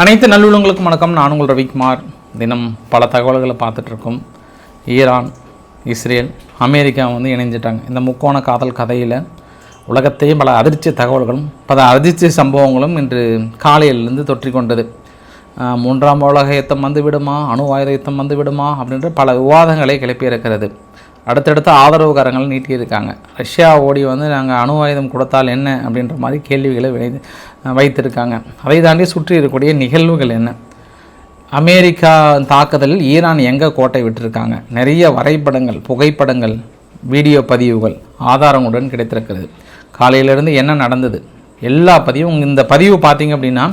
அனைத்து நல்லுள்ளங்களுக்கும் வணக்கம். நான் உங்கள் ரவிக்குமார். தினம் பல தகவல்களை பார்த்துட்ருக்கோம். ஈரான், இஸ்ரேல், அமெரிக்கா இணைஞ்சிட்டாங்க. இந்த முக்கோண காதல் கதையில் உலகத்தையே பல அதிர்ச்சி தகவல்களும் பல அதிர்ச்சி சம்பவங்களும் இன்று காலையிலிருந்து தொற்றிக்கொண்டது. மூன்றாம் உலக யுத்தம் விடுமா, அணு ஆயுத யுத்தம் விடுமா அப்படின்ற பல விவாதங்களை கிளப்பியிருக்கிறது. அடுத்தடுத்த ஆதரவுகாரங்கள் நீட்டியிருக்காங்க. ரஷ்யா ஓடி நாங்கள் அணு ஆயுதம் கொடுத்தால் என்ன அப்படின்ற மாதிரி கேள்விகளை வைத்திருக்காங்க. அதை தாண்டி சுற்றி இருக்கக்கூடிய நிகழ்வுகள் என்ன? அமெரிக்கா தாக்குதலில் ஈரான் எங்கே கோட்டை விட்டுருக்காங்க? நிறைய வரைபடங்கள், புகைப்படங்கள், வீடியோ பதிவுகள் ஆதாரங்களுடன் கிடைத்திருக்கிறது. காலையிலேருந்து என்ன நடந்தது எல்லா பதிவும் இந்த பதிவு பார்த்திங்க அப்படின்னா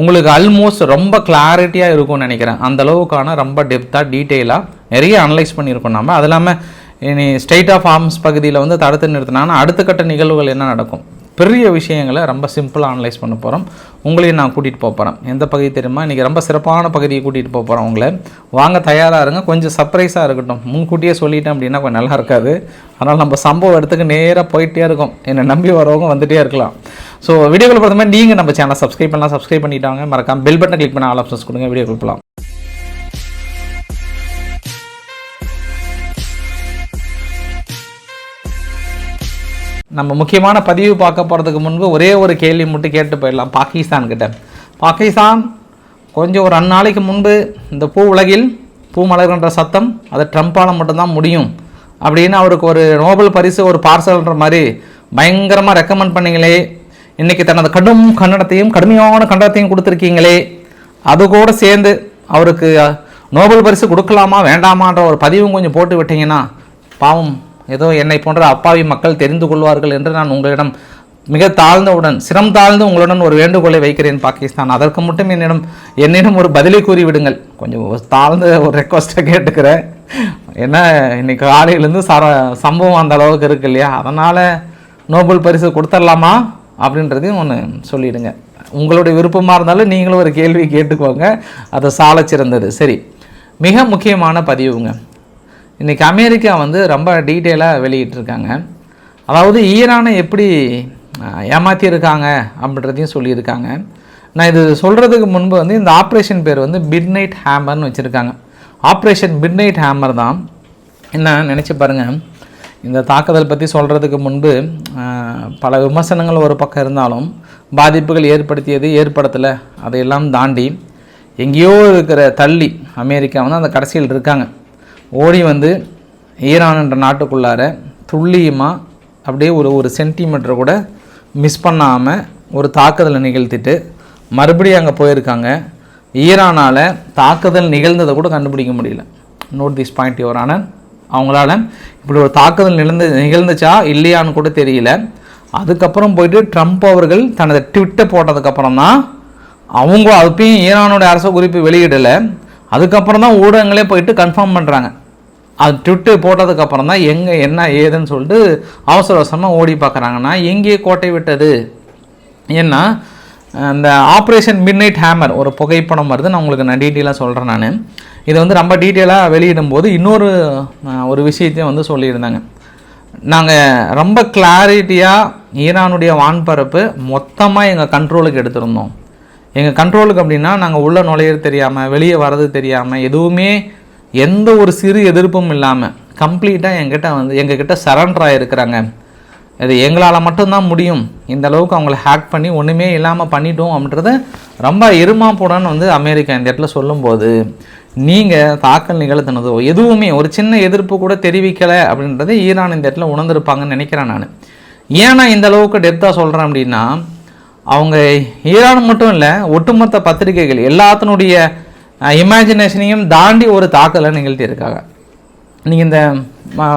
உங்களுக்கு ஆல்மோஸ்ட் ரொம்ப கிளாரிட்டியாக இருக்கும்னு நினைக்கிறேன். அந்தளவுக்கான ரொம்ப டெப்த்தாக டீட்டெயிலாக நிறைய அனலைஸ் பண்ணியிருக்கோம். நம்ம அது இல்லாமல் இனி ஸ்டேட் ஆஃப் ஆர்ம்ஸ் பகுதியில் தடுத்து நிறுத்தினாங்கன்னா அடுத்த கட்ட நிகழ்வுகள் என்ன நடக்கும், பெரிய விஷயங்களை ரொம்ப சிம்பிளாக அனலைஸ் பண்ண போகிறோம். உங்களையும் நான் கூட்டிகிட்டு போகிறேன். எந்த பகுதி தெரியுமா? இன்றைக்கி ரொம்ப சிறப்பான பகுதியை கூட்டிகிட்டு போகிறோம். உங்களை வாங்க, தயாராக இருங்க. கொஞ்சம் சர்ப்ரைஸாக இருக்கட்டும். முன்கூட்டியே சொல்லிட்டேன் அப்படின்னா கொஞ்சம் நல்லா இருக்காது. அதனால் நம்ம சம்பவம் இடத்துக்கு நேராக போயிட்டே இருக்கோம். என்னை நம்பி வரவங்க வந்துகிட்டே இருக்கலாம். ஸோ வீடியோக்குள்ள பொறுத்த மாதிரி நீங்கள் நம்ம சேனலை சப்ஸ்கிரைப் பண்ணலாம். சப்ஸ்கிரைப் பண்ணிட்டாங்க. மறக்காம பெல் பட்டனை கிளிக் பண்ண ஆல் ஆப்ஷன்ஸ் கொடுங்க. வீடியோ கொடுக்கலாம். நம்ம முக்கியமான பதிவு பார்க்க போகிறதுக்கு முன்பு ஒரே ஒரு கேள்வி மட்டும் கேட்டு போயிடலாம். பாகிஸ்தான்கிட்ட, பாகிஸ்தான் கொஞ்சம் ஒரு 2 நாளைக்கு முன்பு இந்த பூ உலகில் பூ மலர்கின்ற சத்தம் அது ட்ரம்ப்பால் மட்டும்தான் முடியும் அப்படின்னு அவருக்கு ஒரு நோபல் பரிசு ஒரு பார்சல்ன்ற மாதிரி பயங்கரமாக ரெக்கமெண்ட் பண்ணிங்களே. இன்றைக்கி தனது கடுமையான கண்டனத்தையும் கொடுத்துருக்கீங்களே. அது கூட சேர்ந்து அவருக்கு நோபல் பரிசு கொடுக்கலாமா வேண்டாமான்ற ஒரு பதிவும் கொஞ்சம் போட்டு விட்டீங்கன்னா பாவம் ஏதோ என்னை போன்ற அப்பாவி மக்கள் தெரிந்து கொள்வார்கள் என்று நான் உங்களிடம் மிக சிரம் தாழ்ந்து உங்களுடன் ஒரு வேண்டுகோளை வைக்கிறேன். பாகிஸ்தான், அதற்கு மட்டும் என்னிடம் ஒரு பதிலை கூறி விடுங்கள். கொஞ்சம் தாழ்ந்த ஒரு ரெக்வஸ்ட்டை கேட்டுக்கிறேன். ஏன்னா இன்னைக்கு காலையிலேருந்து சம்பவம் அந்த அளவுக்கு இருக்கு இல்லையா, அதனால் நோபல் பரிசு கொடுத்துடலாமா அப்படின்றதையும் ஒன்று சொல்லிவிடுங்க. உங்களுடைய விருப்பமாக இருந்தாலும் நீங்களும் ஒரு கேள்வி கேட்டுக்கோங்க, அது சால சிறந்தது. சரி, மிக முக்கியமான பதிவுங்க. இன்றைக்கி அமெரிக்கா ரொம்ப டீட்டெயிலாக வெளியிட்டிருக்காங்க. அதாவது ஈரானை எப்படி ஏமாற்றியிருக்காங்க அப்படின்றதையும் சொல்லியிருக்காங்க. நான் இது சொல்கிறதுக்கு முன்பு இந்த ஆப்ரேஷன் பேர் மிட் நைட் ஹேமர்னு வச்சுருக்காங்க. ஆப்ரேஷன் மிட் நைட் ஹேமர் தான். என்ன நினச்சி பாருங்கள், இந்த தாக்குதல் பற்றி சொல்கிறதுக்கு முன்பு பல விமர்சனங்கள் ஒரு பக்கம் இருந்தாலும் பாதிப்புகள் ஏற்படுத்தலை அதையெல்லாம் தாண்டி எங்கேயோ இருக்கிற தள்ளி அமெரிக்கா அந்த கடைசியில் இருக்காங்க. ஓடி ஈரான் என்ற நாட்டுக்குள்ளார துல்லியமாக அப்படியே ஒரு சென்டிமீட்டர் கூட மிஸ் பண்ணாமல் ஒரு தாக்குதலை நிகழ்த்திட்டு மறுபடியும் அங்கே போயிருக்காங்க. ஈரானால் தாக்குதல் நிகழ்ந்ததை கூட கண்டுபிடிக்க முடியல. Note this point your honour. அவங்களால இப்படி ஒரு தாக்குதல் நிகழ்ந்துச்சா இல்லையான்னு கூட தெரியல. அதுக்கப்புறம் போயிட்டு ட்ரம்ப் அவர்கள் தனது ட்விட்டை போட்டதுக்கப்புறம் தான் அவங்க அப்பயும் ஈரானோட அரசு குறிப்பு வெளியிடலை. அதுக்கப்புறம் தான் ஊடகங்களே போயிட்டு கன்ஃபார்ம் பண்ணுறாங்க. அது ட்விட்டு போட்டதுக்கப்புறம் தான் எங்கே என்ன ஏதுன்னு சொல்லிட்டு அவசர அவசரமாக ஓடி பார்க்குறாங்கன்னா எங்கே கோட்டை விட்டது. ஏன்னா இந்த ஆப்ரேஷன் மிட் நைட் ஹேமர் ஒரு புகைப்படம் வருது. நான் உங்களுக்கு டீட்டெயிலாக சொல்கிறேன். நான் இதை ரொம்ப டீட்டெயிலாக வெளியிடும்போது ஒரு விஷயத்தையும் சொல்லியிருந்தாங்க. நாங்கள் ரொம்ப கிளாரிட்டியாக ஈரானுடைய வான்பரப்பு மொத்தமாக எங்கள் கண்ட்ரோலுக்கு எடுத்திருந்தோம். எங்கள் கண்ட்ரோலுக்கு அப்படின்னா நாங்கள் உள்ளே நுழையிறது தெரியாமல் வெளியே வர்றது தெரியாமல் எதுவுமே எந்த ஒரு சிறு எதிர்ப்பும் இல்லாமல் கம்ப்ளீட்டாக எங்ககிட்ட சரண்டர் ஆகிருக்கிறாங்க. இது எங்களால் மட்டும்தான் முடியும். இந்த அளவுக்கு அவங்கள ஹேக் பண்ணி ஒன்றுமே இல்லாமல் பண்ணிட்டோம் அப்படின்றத ரொம்ப எருமாப்புடன்னு அமெரிக்கா இந்த இடத்துல சொல்லும்போது நீங்கள் தாக்கல் நிகழ்த்தினதோ எதுவுமே ஒரு சின்ன எதிர்ப்பு கூட தெரிவிக்கலை அப்படின்றத ஈரான் இந்த இடத்துல உணர்ந்திருப்பாங்கன்னு நினைக்கிறேன் நான். ஏன்னா இந்த அளவுக்கு டெப்த்தாக சொல்கிறேன் அப்படின்னா அவங்க ஈரான் மட்டும் இல்லை, ஒட்டுமொத்த பத்திரிகைகள் எல்லாத்தினுடைய இமேஜினேஷனையும் தாண்டி ஒரு தாக்கலை நிகழ்த்தியிருக்காங்க. நீங்கள் இந்த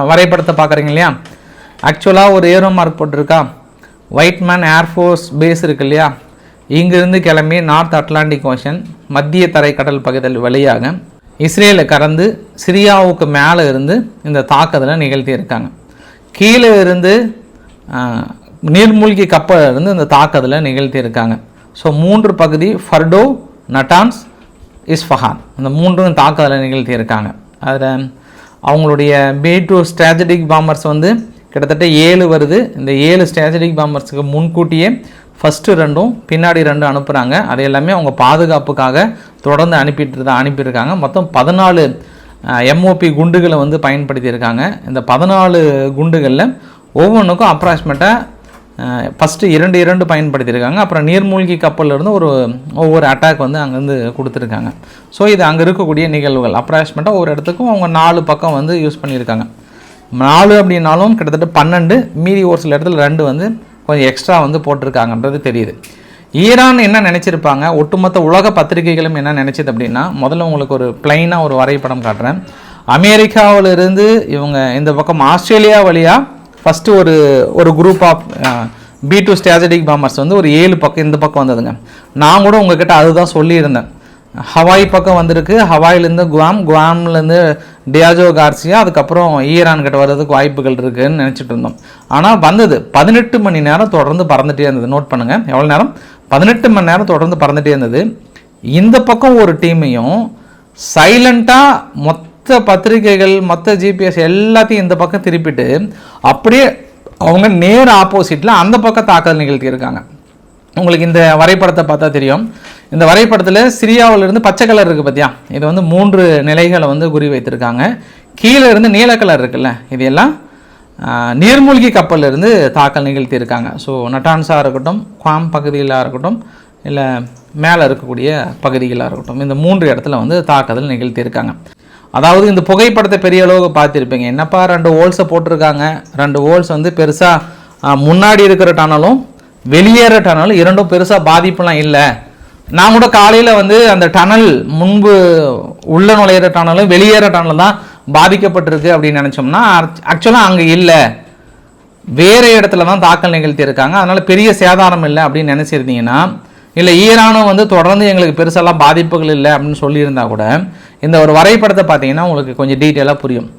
வரைபடத்தை பார்க்குறீங்க இல்லையா, ஆக்சுவலாக ஒரு ஏரோ மார்க் போட்டிருக்கா. ஒயிட் மேன் ஏர்ஃபோர்ஸ் பேஸ் இருக்கு இல்லையா, இங்கிருந்து கிளம்பி நார்த் அட்லாண்டிக் ஓஷன் மத்திய தரைக்கடல் பகுதியில் வழியாக இஸ்ரேலை கடந்து சிரியாவுக்கு மேலே இருந்து இந்த தாக்குதலை நிகழ்த்தியிருக்காங்க. கீழே இருந்து நீர்மூழ்கி கப்பலில் இருந்து இந்த தாக்குதலை நிகழ்த்தியிருக்காங்க. ஸோ 3 பகுதி ஃபர்டோ, நட்டான்ஸ், இஸ்ஃபஹான், இந்த 3 தாக்குதலை நிகழ்த்தியிருக்காங்க. அதில் அவங்களுடைய B2 ஸ்ட்ராட்டஜிக் பாம்பர்ஸ் கிட்டத்தட்ட 7 வருது. இந்த 7 ஸ்ட்ராட்டஜிக் பாம்பர்ஸுக்கு முன்கூட்டியே ஃபஸ்ட்டு 2ம் பின்னாடி 2 அனுப்புகிறாங்க. அது எல்லாமே அவங்க பாதுகாப்புக்காக தொடர்ந்து அனுப்பியிருக்காங்க. மொத்தம் 14 MOP குண்டுகளை வந்து பயன்படுத்தியிருக்காங்க. இந்த 14 குண்டுகளில் ஒவ்வொன்றுக்கும் அப்ராக்சிமேட்டாக ஃபஸ்ட்டு 2 பயன்படுத்தியிருக்காங்க. அப்புறம் நீர்மூழ்கி கப்பலிருந்து ஒவ்வொரு அட்டாக் வந்து அங்கேருந்து கொடுத்துருக்காங்க. ஸோ இது அங்கே இருக்கக்கூடிய நிகழ்வுகள். அப்ராக்சிமேட்டாக ஒரு இடத்துக்கும் அவங்க 4 பக்கம் வந்து யூஸ் பண்ணியிருக்காங்க. 4 அப்படின்னாலும் கிட்டத்தட்ட 12, மீதி ஒரு சில இடத்துல 2 வந்து கொஞ்சம் எக்ஸ்ட்ரா வந்து போட்டிருக்காங்கன்றது தெரியுது. ஈரான் என்ன நினச்சிருப்பாங்க, ஒட்டுமொத்த உலக பத்திரிகைகளும் என்ன நினச்சிது அப்படின்னா, முதல்ல உங்களுக்கு ஒரு பிளைனாக ஒரு வரைபடம் காட்டுறேன். அமெரிக்காவிலிருந்து இவங்க இந்த பக்கம் ஆஸ்திரேலியா வழியாக ஃபஸ்ட்டு ஒரு group of B2 strategic bombers வந்து ஒரு 7 பக்கம் இந்த பக்கம் வந்ததுங்க. நான் கூட உங்ககிட்ட அதுதான் சொல்லியிருந்தேன். ஹவாய் பக்கம் வந்திருக்கு, ஹவாயிலேருந்து குவாம்லேருந்து டியாஜோ கார்சியா, அதுக்கப்புறம் ஈரான் கிட்ட வர்றதுக்கு வாய்ப்புகள் இருக்குதுன்னு நினச்சிட்டு இருந்தோம். ஆனால் வந்தது 18 மணி நேரம் தொடர்ந்து பறந்துகிட்டே இருந்தது. நோட் பண்ணுங்கள் எவ்வளோ நேரம், 18 மணி நேரம் தொடர்ந்து பறந்துகிட்டே இருந்தது. இந்த பக்கம் ஒரு டீமையும் சைலண்ட்டாக மொத்த பத்திரிகைகள் மொத்த GPS எல்லாத்தையும் இந்த பக்கம் திருப்பிட்டு அப்படியே அவங்க நேர் ஆப்போசிட்டில் அந்த பக்கம் தாக்குதல் நிகழ்த்தியிருக்காங்க. உங்களுக்கு இந்த வரைபடத்தை பார்த்தா தெரியும். இந்த வரைபடத்தில் சிரியாவிலிருந்து பச்சை கலர் இருக்குது பார்த்தியா, இது வந்து 3 நிலைகளை வந்து குறி வைத்திருக்காங்க. கீழே இருந்து நீல கலர் இருக்குல்ல, இது எல்லாம் நீர்மூழ்கி கப்பலிருந்து தாக்கல் நிகழ்த்தியிருக்காங்க. ஸோ நட்டான்ஸாக இருக்கட்டும், குவாம் பகுதிகளாக இருக்கட்டும், இல்லை மேலே இருக்கக்கூடிய பகுதிகளாக இருக்கட்டும், இந்த 3 இடத்துல வந்து தாக்குதல் நிகழ்த்தியிருக்காங்க. அதாவது இந்த புகைப்படத்தை பெரிய அளவுக்கு பார்த்துருப்பீங்க. என்னப்பா 2 ஹோல்ஸை போட்டிருக்காங்க, 2 ஹோல்ஸ் வந்து பெருசாக முன்னாடி இருக்கிற டனலும் வெளியேற டனலும் 2ம் பெருசாக பாதிப்புலாம் இல்லை. நான் கூட காலையில் வந்து அந்த டனல் முன்பு உள்ள நுழையிற டனலும் வெளியேற டனலும் தான் பாதிக்கப்பட்டிருக்கு அப்படின்னு நினச்சோம்னா ஆக்சுவலாக அங்கே இல்லை, வேறு இடத்துல தான் தாக்கல் நிகழ்த்தியிருக்காங்க. அதனால் பெரிய சேதாரம் இல்லை அப்படின்னு நினச்சிருந்தீங்கன்னா, இல்லை ஈரானும் வந்து தொடர்ந்து எங்களுக்கு பெருசெல்லாம் பாதிப்புகள் இல்லை அப்படின்னு சொல்லியிருந்தா கூட இந்த ஒரு வரைபடத்தை பார்த்தீங்கன்னா உங்களுக்கு கொஞ்சம் டீட்டெயிலாக புரியும்.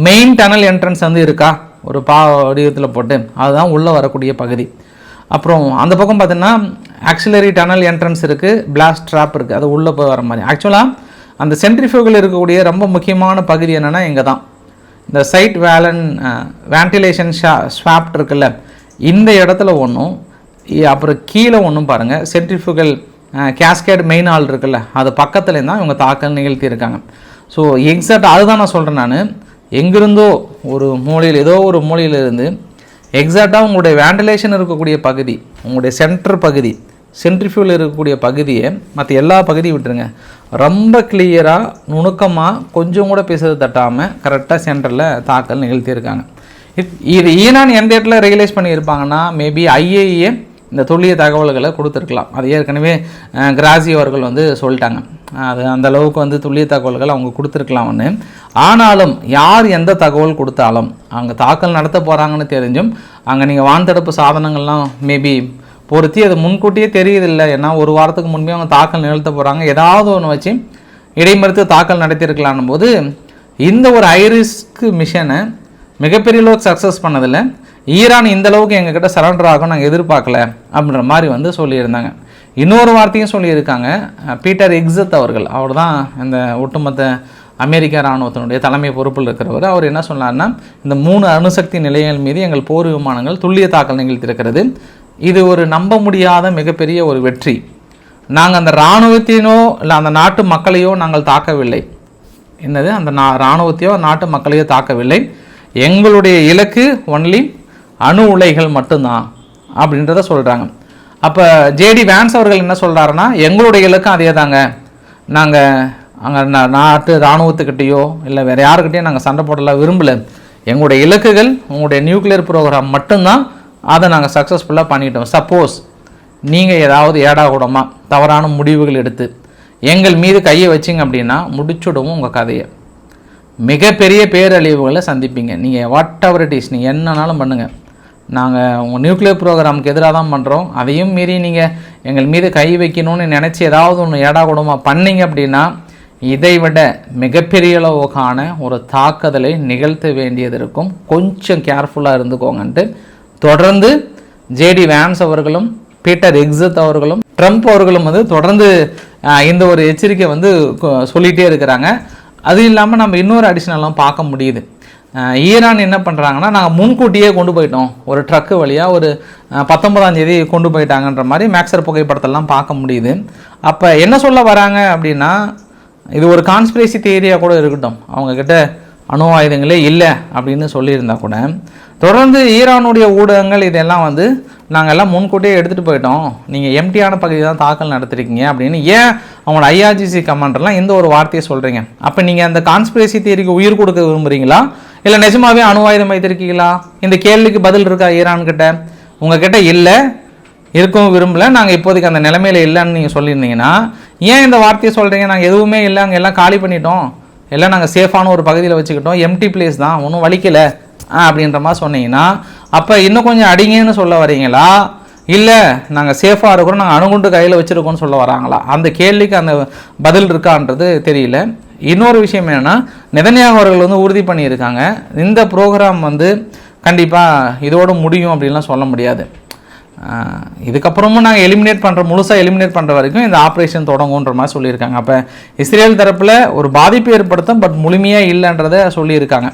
மெயின் டனல் என்ட்ரன்ஸ் வந்து இருக்கா, ஒரு வடிவத்தில் போட்டு அதுதான் உள்ளே வரக்கூடிய பகுதி. அப்புறம் அந்த பக்கம் பார்த்தீங்கன்னா ஆக்சிலரி டனல் என்ட்ரன்ஸ் இருக்குது, பிளாஸ்ட் ட்ராப் இருக்குது, அது உள்ளே போய் வர மாதிரி. ஆக்சுவலாக அந்த சென்ட்ரிஃபியூகல் இருக்கக்கூடிய ரொம்ப முக்கியமான பகுதி என்னென்னா இங்கே தான் இந்த சைட் வேன்டிலேஷன் ஸ்வாப்ட் இருக்குல்ல, இந்த இடத்துல ஒன்றும், அப்புறம் கீழே ஒன்றும் பாருங்கள் சென்ட்ரிஃபியூகல் கேஸ்கேட் மெயின் ஹால் இருக்குல்ல, அது பக்கத்துல தான் இவங்க தாக்கல் நிகழ்த்தியிருக்காங்க. ஸோ எக்ஸாக்ட் அதுதான் நான் சொல்கிறேன். நான் எங்கிருந்தோ ஒரு மூலையில் ஏதோ ஒரு மூலையிலிருந்து எக்ஸாக்டாக உங்களுடைய வேண்டிலேஷன் இருக்கக்கூடிய பகுதி, உங்களுடைய சென்டர் பகுதி, சென்ட்ரிஃபியூல் இருக்கக்கூடிய பகுதியை மற்ற எல்லா பகுதியும் விட்டுருங்க, ரொம்ப கிளியராக நுணுக்கமாக கொஞ்சம் கூட பேசுறது தட்டாமல் கரெக்டாக சென்டரில் தாக்கல் நிகழ்த்தியிருக்காங்க. இது ஈரான் எந்த இடத்துல ரெகுலைஸ் பண்ணியிருப்பாங்கன்னா மேபி IAEA இந்த துல்லிய தகவல்களை கொடுத்துருக்கலாம். அது ஏற்கனவே கிராசி அவர்கள் வந்து சொல்லிட்டாங்க, அது அந்த அளவுக்கு வந்து துல்லிய தகவல்கள் அவங்க கொடுத்துருக்கலாம்னு. ஆனாலும் யார் எந்த தகவல் கொடுத்தாலும் அங்கே தாக்கல் நடத்த போகிறாங்கன்னு தெரிஞ்சும் அங்கே நீங்கள் வான்தடுப்பு சாதனங்கள்லாம் மேபி பொருத்தி அது முன்கூட்டியே தெரியுதில்லை. ஏன்னா ஒரு வாரத்துக்கு முன்பே அவங்க தாக்கல் நிகழ்த்த போகிறாங்க, ஏதாவது ஒன்று வச்சு இடைமறுத்து தாக்கல் நடத்தியிருக்கலான் போது இந்த ஒரு ஹைரிஸ்க் மிஷனை மிகப்பெரிய அளவுக்கு சக்ஸஸ் பண்ணதில்லை. ஈரான் இந்த அளவுக்கு எங்ககிட்ட சரண்டர் ஆகும் நாங்கள் எதிர்பார்க்கல அப்படின்ற மாதிரி வந்து சொல்லியிருந்தாங்க. இன்னொரு வார்த்தையும் சொல்லியிருக்காங்க. பீட்டர் எக்ஸத் அவர்கள், அவர் தான் இந்த ஒட்டுமொத்த அமெரிக்க இராணுவத்தினுடைய தலைமை பொறுப்பில் இருக்கிறவர். அவர் என்ன சொன்னார்னா, இந்த 3 அணுசக்தி நிலையங்கள் மீது எங்கள் போர் விமானங்கள் துல்லிய தாக்கல் நிகழ்த்தியிருக்கிறது, இது ஒரு நம்ப முடியாத மிகப்பெரிய ஒரு வெற்றி. நாங்கள் அந்த இராணுவத்தினோ இல்லை அந்த நாட்டு மக்களையோ நாங்கள் தாக்கவில்லை. என்னது, அந்த இராணுவத்தையோ நாட்டு மக்களையோ தாக்கவில்லை, எங்களுடைய இலக்கு ஒன்லி அணு உலைகள் மட்டும்தான் அப்படின்றத சொல்கிறாங்க. அப்போ JD வான்ஸ் அவர்கள் என்ன சொல்கிறாருன்னா, எங்களுடைய இலக்கும் அதே தாங்க, நாங்கள் அங்கே நாட்டு இராணுவத்துக்கிட்டேயோ இல்லை வேறு யாருக்கிட்டையோ நாங்கள் சண்டை போடலாம் விரும்பலை, எங்களுடைய இலக்குகள் உங்களுடைய நியூக்ளியர் ப்ரோக்ராம் மட்டும்தான், அதை நாங்கள் சக்ஸஸ்ஃபுல்லாக பண்ணிட்டோம். சப்போஸ் நீங்கள் ஏதாவது ஏடாகூடமாக தவறான முடிவுகள் எடுத்து எங்கள் மீது கையை வச்சிங்க அப்படின்னா முடிச்சுடுவோம் உங்கள் கதையை, மிகப்பெரிய பேரழிவுகளை சந்திப்பீங்க. நீங்கள் வாட் எவர் இட் இஸ், நீங்கள் என்னன்னாலும் பண்ணுங்கள், நாங்கள் உங்கள் நியூக்ளியர் ப்ரோக்ராமுக்கு எதிராக தான் பண்ணுறோம், அதையும் மீறி நீங்கள் எங்கள் மீது கை வைக்கணும்னு நினச்சி ஏதாவது ஒன்று ஏடாகூடமாக பண்ணிங்க அப்படின்னா இதை விட மிகப்பெரிய அளவுக்கான ஒரு தாக்குதலை நிகழ்த்த வேண்டியது இருக்கும், கொஞ்சம் கேர்ஃபுல்லாக இருந்துக்கோங்கன்ட்டு தொடர்ந்து JD வான்ஸ் அவர்களும் பீட்டர் எக்ஸத் அவர்களும் ட்ரம்ப் அவர்களும் வந்து தொடர்ந்து இந்த ஒரு எச்சரிக்கை வந்து சொல்லிகிட்டே இருக்கிறாங்க. அது இல்லாமல் நம்ம இன்னொரு அடிஷ்னலாம் பார்க்க முடியுது. ஈரான் என்ன பண்ணுறாங்கன்னா நாங்கள் முன்கூட்டியே கொண்டு போயிட்டோம், ஒரு ட்ரக்கு வழியாக ஒரு 19ஆம் தேதி கொண்டு போயிட்டாங்கன்ற மாதிரி மேக்சர் புகைப்படத்தெல்லாம் பார்க்க முடியுது. அப்போ என்ன சொல்ல வராங்க அப்படின்னா, இது ஒரு கான்ஸ்பிரசி தியரியாக கூட இருக்கட்டும், அவங்கக்கிட்ட அணு ஆயுதங்களே இல்லை அப்படின்னு சொல்லியிருந்தா கூட தொடர்ந்து ஈரானுடைய ஊடகங்கள் இதெல்லாம் வந்து நாங்கள் எல்லாம் முன்கூட்டியே எடுத்துகிட்டு போயிட்டோம், நீங்கள் எம்டியான பகுதி தான் தாக்கல் நடத்திருக்கீங்க அப்படின்னு ஏன் அவங்களோட ஐஆர்ஜிசி கமாண்டர்லாம் இந்த ஒரு வார்த்தையை சொல்கிறீங்க? அப்போ நீங்கள் அந்த கான்ஸ்பிரசி தியரிக்கு உயிர் கொடுக்க விரும்புகிறீங்களா, இல்லை நிஜமாவே அணு ஆயுதம் வைத்திருக்கீங்களா? இந்த கேள்விக்கு பதில் இருக்கா ஈரான்கிட்ட? உங்ககிட்ட இல்லை, இருக்கவும் விரும்பலை, நாங்கள் இப்போதைக்கு அந்த நிலைமையில் இல்லைன்னு நீங்கள் சொல்லியிருந்தீங்கன்னா ஏன் இந்த வார்த்தையை சொல்கிறீங்க? நாங்கள் எதுவுமே இல்லை, அங்கே எல்லாம் காலி பண்ணிட்டோம், எல்லாம் நாங்கள் சேஃபான ஒரு பகுதியில் வச்சுக்கிட்டோம், எம்டி பிளேஸ் தான், ஒன்றும் வலிக்கலை அப்படின்ற மாதிரி சொன்னீங்கன்னா அப்போ இன்னும் கொஞ்சம் அடிங்கன்னு சொல்ல வரீங்களா, இல்லை நாங்கள் சேஃபாக இருக்கிறோம், நாங்கள் அணுகுண்டு கையில் வச்சுருக்கோன்னு சொல்ல வராங்களா? அந்த கேள்விக்கு அந்த பதில் இருக்கான்றது தெரியல. இன்னொரு விஷயம் என்னென்னா, நெதன்யாகு அவர்கள் வந்து உறுதி பண்ணியிருக்காங்க, இந்த ப்ரோக்ராம் வந்து கண்டிப்பாக இதோடு முடியும் அப்படின்லாம் சொல்ல முடியாது, இதுக்கப்புறமும் நாங்கள் முழுசாக எலிமினேட் பண்ணுற வரைக்கும் இந்த ஆப்ரேஷன் தொடங்குன்ற மாதிரி சொல்லியிருக்காங்க. அப்போ இஸ்ரேல் தரப்பில் ஒரு பாதிப்பு ஏற்படுத்தும், பட் முழுமையாக இல்லைன்றதை சொல்லியிருக்காங்க.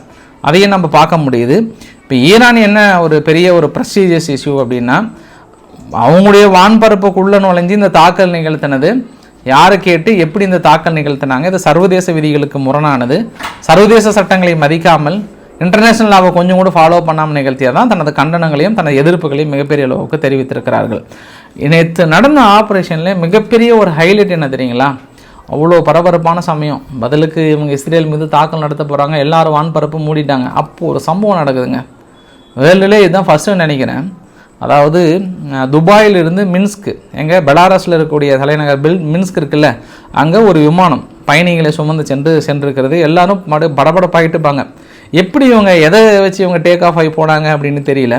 அதையும் நம்ம பார்க்க முடியுது. இப்போ ஈரான் என்ன ஒரு பெரிய ஒரு ப்ரெஸ்டீஜியஸ் இஷ்யூ அப்படின்னா, அவங்களுடைய வான்பரப்புக்குள்ளே நுழைஞ்சு இந்த தாக்கல் நிகழ்த்தினது யாரை கேட்டு எப்படி இந்த தாக்கல் நிகழ்த்தினாங்க, இது சர்வதேச விதிகளுக்கு முரணானது, சர்வதேச சட்டங்களை மதிக்காமல் இன்டர்நேஷனல் லாவை கொஞ்சம் கூட ஃபாலோ பண்ணாமல் நிகழ்த்தியாக தான் தனது கண்டனங்களையும் தனது எதிர்ப்புகளையும் மிகப்பெரிய அளவுக்கு தெரிவித்திருக்கிறார்கள். நேற்று நடந்த ஆப்ரேஷனில் மிகப்பெரிய ஒரு ஹைலைட் என்ன தெரியுங்களா? அவ்வளோ பரபரப்பான சமயம், பதிலுக்கு இவங்க இஸ்ரேல் மீது தாக்கல் நடத்த போகிறாங்க, எல்லாரும் வான்பரப்பு மூடிட்டாங்க. அப்போது ஒரு சம்பவம் நடக்குதுங்க, வேர்ல்டுலே இதுதான் ஃபஸ்ட்டு நினைக்கிறேன். அதாவது துபாயிலிருந்து மின்ஸ்க், எங்கள் பெலாரஸில் இருக்கக்கூடிய தலைநகர் மின்ஸ்க் இருக்குல்ல, அங்கே ஒரு விமானம் பயணிகளை சுமந்து சென்றிருக்கிறது. எல்லாரும் படபடப்பாயிட்டுப்பாங்க, எப்படி இவங்க எதை வச்சு இவங்க டேக் ஆஃப் ஆகி போனாங்க அப்படின்னு தெரியல.